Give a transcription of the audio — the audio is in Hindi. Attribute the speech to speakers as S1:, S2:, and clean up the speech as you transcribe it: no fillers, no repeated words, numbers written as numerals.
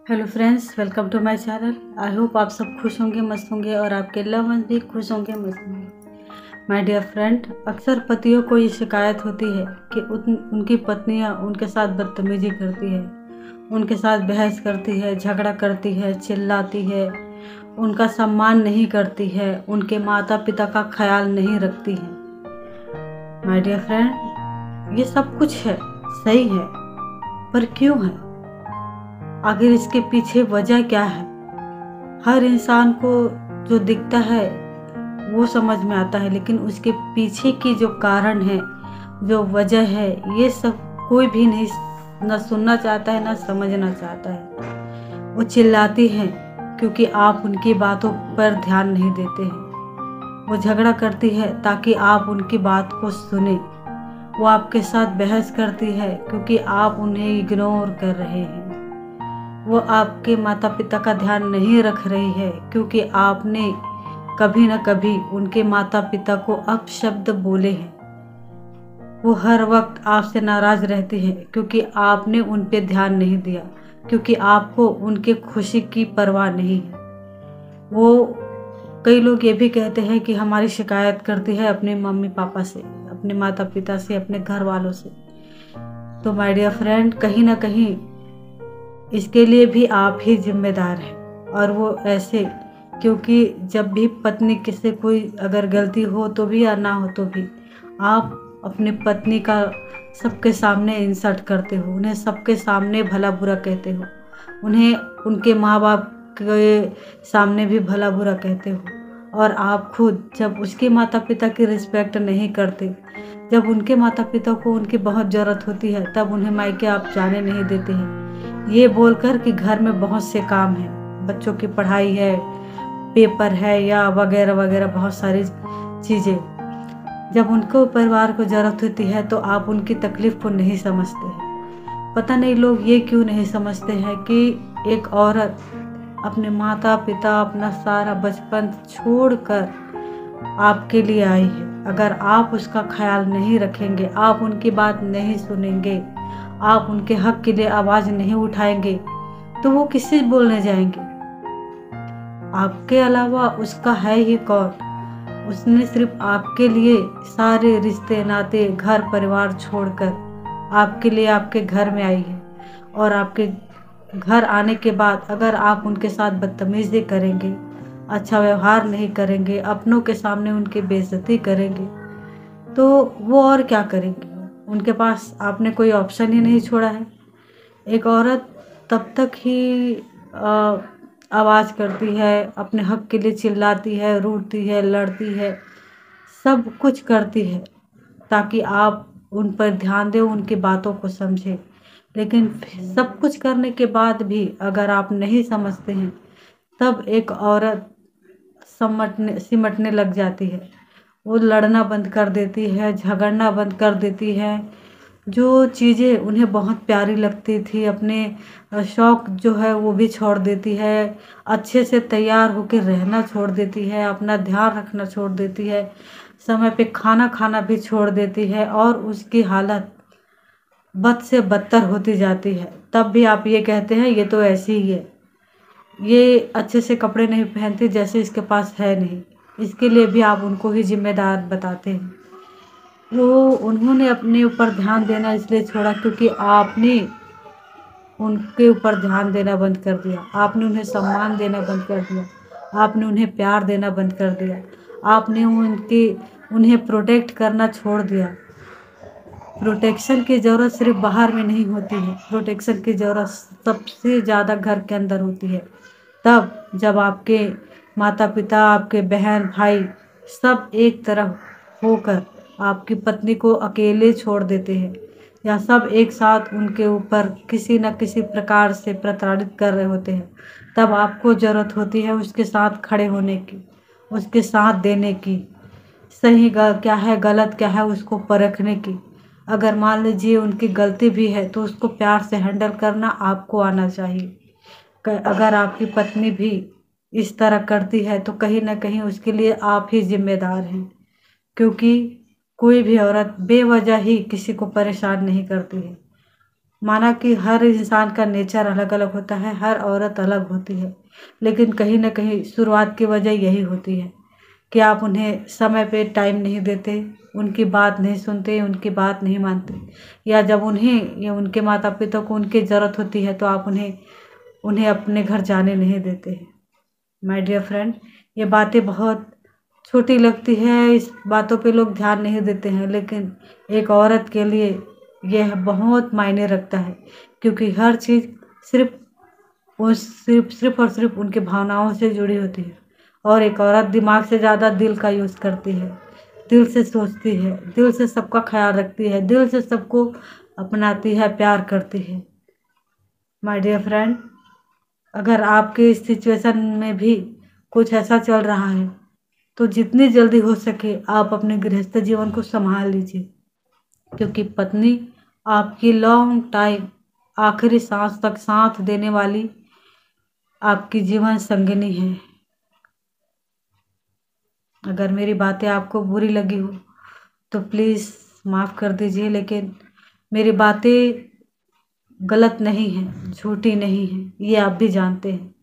S1: Hello friends, welcome to my channel. I hope आप सब खुश होंगे, मस्त होंगे और आपके लव वंस भी खुश होंगे, मस्त होंगे। माय डियर फ्रेंड, अक्सर पतियों को ये शिकायत होती है कि उनकी पत्नियां उनके साथ बदतमीजी करती है, उनके साथ बहस करती है, झगड़ा करती है, चिल्लाती है, उनका सम्मान नहीं करती है, उनके माता पिता का ख्याल नहीं रखती है। माय डियर फ्रेंड, ये सब कुछ है, सही है, पर क्यों है? आखिर इसके पीछे वजह क्या है? हर इंसान को जो दिखता है वो समझ में आता है, लेकिन उसके पीछे की जो कारण है, जो वजह है, ये सब कोई भी नहीं ना सुनना चाहता है, ना समझना चाहता है। वो चिल्लाती हैं क्योंकि आप उनकी बातों पर ध्यान नहीं देते हैं। वो झगड़ा करती है ताकि आप उनकी बात को सुने। वो आपके साथ बहस करती है क्योंकि आप उन्हें इग्नोर कर रहे हैं। वो आपके माता पिता का ध्यान नहीं रख रही है क्योंकि आपने कभी न कभी उनके माता पिता को अपशब्द बोले हैं। वो हर वक्त आपसे नाराज रहती है क्योंकि आपने उन पे ध्यान नहीं दिया, क्योंकि आपको उनके खुशी की परवाह नहीं है। वो कई लोग ये भी कहते हैं कि हमारी शिकायत करती है अपने मम्मी पापा से, अपने माता पिता से, अपने घर वालों से। तो माय डियर फ्रेंड, कहीं ना कहीं इसके लिए भी आप ही जिम्मेदार हैं। और वो ऐसे, क्योंकि जब भी पत्नी किसी कोई अगर गलती हो तो भी या ना हो तो भी आप अपनी पत्नी का सबके सामने इंसल्ट करते हो, उन्हें सबके सामने भला बुरा कहते हो, उन्हें उनके माँ बाप के सामने भी भला बुरा कहते हो। और आप खुद जब उसके माता पिता की रिस्पेक्ट नहीं करते, जब उनके माता पिता को उनकी बहुत ज़रूरत होती है, तब उन्हें मायके आप जाने नहीं देते हैं, ये बोलकर कि घर में बहुत से काम हैं, बच्चों की पढ़ाई है, पेपर है या वगैरह वगैरह बहुत सारी चीज़ें। जब उनको परिवार को ज़रूरत होती है तो आप उनकी तकलीफ़ को नहीं समझते हैं। पता नहीं लोग ये क्यों नहीं समझते हैं कि एक औरत अपने माता पिता, अपना सारा बचपन छोड़कर आपके लिए आई है। अगर आप उसका ख्याल नहीं रखेंगे, आप उनकी बात नहीं सुनेंगे, आप उनके हक के लिए आवाज़ नहीं उठाएंगे, तो वो किससे बोलने जाएंगे? आपके अलावा उसका है ही कौन? उसने सिर्फ आपके लिए सारे रिश्ते नाते, घर परिवार छोड़कर आपके लिए आपके घर में आई है। और आपके घर आने के बाद अगर आप उनके साथ बदतमीजी करेंगे, अच्छा व्यवहार नहीं करेंगे, अपनों के सामने उनकी बेइज्जती करेंगे, तो वो और क्या करेंगे? उनके पास आपने कोई ऑप्शन ही नहीं छोड़ा है। एक औरत तब तक ही आवाज़ करती है, अपने हक के लिए चिल्लाती है, रूठती है, लड़ती है, सब कुछ करती है ताकि आप उन पर ध्यान दें, उनकी बातों को समझें। लेकिन सब कुछ करने के बाद भी अगर आप नहीं समझते हैं, तब एक औरत सिमटने लग जाती है। वो लड़ना बंद कर देती है, झगड़ना बंद कर देती है। जो चीज़ें उन्हें बहुत प्यारी लगती थी, अपने शौक़ जो है वो भी छोड़ देती है, अच्छे से तैयार होकर रहना छोड़ देती है, अपना ध्यान रखना छोड़ देती है, समय पे खाना खाना भी छोड़ देती है और उसकी हालत बद से बदतर होती जाती है। तब भी आप ये कहते हैं ये तो ऐसी ही है, ये अच्छे से कपड़े नहीं पहनती जैसे इसके पास है नहीं। इसके लिए भी आप उनको ही जिम्मेदार बताते हैं। वो उन्होंने अपने ऊपर ध्यान देना इसलिए छोड़ा क्योंकि आपने उनके ऊपर ध्यान देना बंद कर दिया, आपने उन्हें सम्मान देना बंद कर दिया, आपने उन्हें प्यार देना बंद कर दिया, आपने उन्हें प्रोटेक्ट करना छोड़ दिया। प्रोटेक्शन की ज़रूरत सिर्फ बाहर में नहीं होती है, प्रोटेक्शन की ज़रूरत सबसे ज़्यादा घर के अंदर होती है। तब जब आपके माता पिता, आपके बहन भाई सब एक तरफ होकर आपकी पत्नी को अकेले छोड़ देते हैं, या सब एक साथ उनके ऊपर किसी न किसी प्रकार से प्रताड़ित कर रहे होते हैं, तब आपको ज़रूरत होती है उसके साथ खड़े होने की, उसके साथ देने की, सही क्या है गलत क्या है उसको परखने की। अगर मान लीजिए उनकी गलती भी है तो उसको प्यार से हैंडल करना आपको आना चाहिए। अगर आपकी पत्नी भी इस तरह करती है तो कहीं ना कहीं उसके लिए आप ही जिम्मेदार हैं, क्योंकि कोई भी औरत बेवजह ही किसी को परेशान नहीं करती है। माना कि हर इंसान का नेचर अलग अलग होता है, हर औरत अलग होती है, लेकिन कहीं ना कहीं शुरुआत की वजह यही होती है कि आप उन्हें समय पे टाइम नहीं देते, उनकी बात नहीं सुनते, उनकी बात नहीं मानते, या जब उन्हें या उनके माता पिता को उनकी ज़रूरत होती है तो आप उन्हें उन्हें अपने घर जाने नहीं देते हैं। माय डियर फ्रेंड, ये बातें बहुत छोटी लगती है, इस बातों पे लोग ध्यान नहीं देते हैं, लेकिन एक औरत के लिए यह बहुत मायने रखता है, क्योंकि हर चीज़ सिर्फ सिर्फ और सिर्फ उनकी भावनाओं से जुड़ी होती है। और एक औरत दिमाग से ज़्यादा दिल का यूज़ करती है, दिल से सोचती है, दिल से सबका ख्याल रखती है, दिल से सबको अपनाती है, प्यार करती है। माय डियर फ्रेंड, अगर आपके इस सिचुएशन में भी कुछ ऐसा चल रहा है तो जितनी जल्दी हो सके आप अपने गृहस्थ जीवन को संभाल लीजिए, क्योंकि पत्नी आपकी लॉन्ग टाइम आखिरी सांस तक साथ देने वाली आपकी जीवन संगिनी है। अगर मेरी बातें आपको बुरी लगी हो तो प्लीज़ माफ़ कर दीजिए, लेकिन मेरी बातें गलत नहीं हैं, झूठी नहीं हैं, ये आप भी जानते हैं।